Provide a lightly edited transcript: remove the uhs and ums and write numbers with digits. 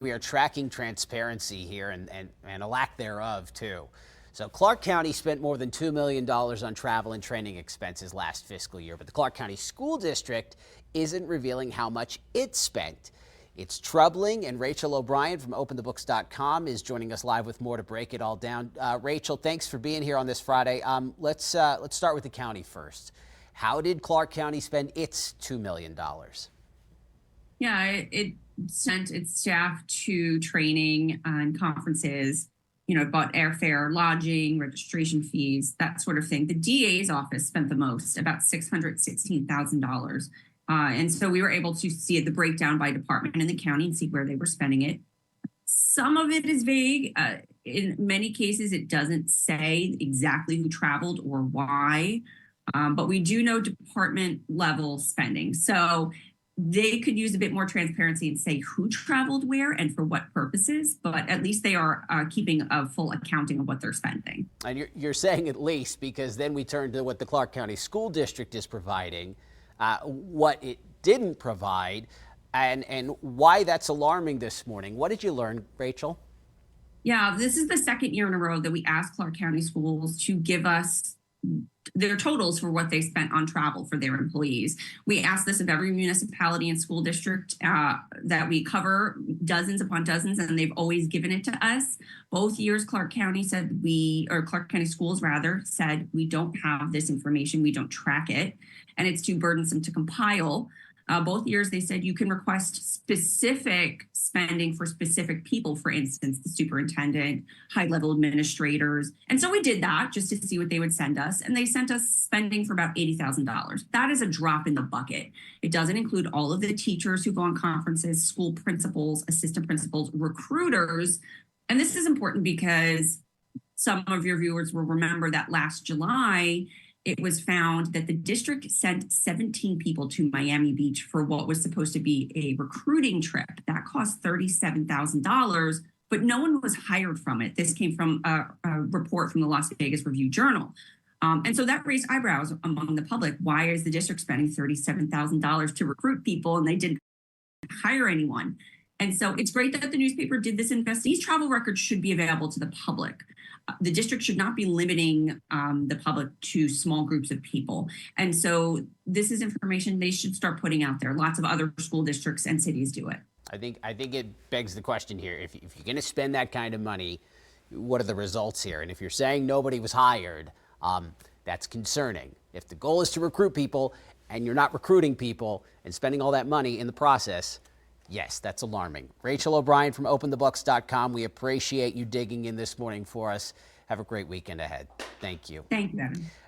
We are tracking transparency here and a lack thereof, too. So Clark County spent more than $2 million on travel and training expenses last fiscal year, but the Clark County School District isn't revealing how much it spent. It's troubling, and Rachel O'Brien from OpenTheBooks.com is joining us live with more to break it all down. Rachel, thanks for being here on this Friday. Let's start with the county first. How did Clark County spend its $2 million? Yeah, it sent its staff to training and conferences, bought airfare, lodging, registration fees, that sort of thing. The DA's office spent the most, about $616,000. And so we were able to see the breakdown by department in the county and see where they were spending it. Some of it is vague. In many cases, it doesn't say exactly who traveled or why, but we do know department level spending. So they could use a bit more transparency and say who traveled where and for what purposes, but at least they are keeping a full accounting of what they're spending. And you're saying at least, because then we turn to what the Clark County School District is providing, what it didn't provide, and why that's alarming this morning. What did you learn, Rachel? Yeah, this is the second year in a row that we asked Clark County Schools to give us their totals for what they spent on travel for their employees. We ask this of every municipality and school district that we cover, dozens upon dozens, and they've always given it to us. Both years, Clark County Clark County Schools rather said, we don't have this information, we don't track it, and it's too burdensome to compile. Both years they said you can request specific spending for specific people, for instance, the superintendent, high-level administrators. And so we did that just to see what they would send us. And they sent us spending for about $80,000. That is a drop in the bucket. It doesn't include all of the teachers who go on conferences, school principals, assistant principals, recruiters. And this is important because some of your viewers will remember that last July, it was found that the district sent 17 people to Miami Beach for what was supposed to be a recruiting trip. That cost $37,000, but no one was hired from it. This came from a report from the Las Vegas Review-Journal. And so that raised eyebrows among the public. Why is the district spending $37,000 to recruit people and they didn't hire anyone? And so it's great that the newspaper did this investigation. These travel records should be available to the public. The district should not be limiting the public to small groups of people. And so this is information they should start putting out there. Lots of other school districts and cities do it. I think it begs the question here. If you're going to spend that kind of money, what are the results here? And if you're saying nobody was hired, that's concerning. If the goal is to recruit people and you're not recruiting people and spending all that money in the process, yes, that's alarming. Rachel O'Brien from OpenTheBooks.com. We appreciate you digging in this morning for us. Have a great weekend ahead. Thank you. Thank you, Evan.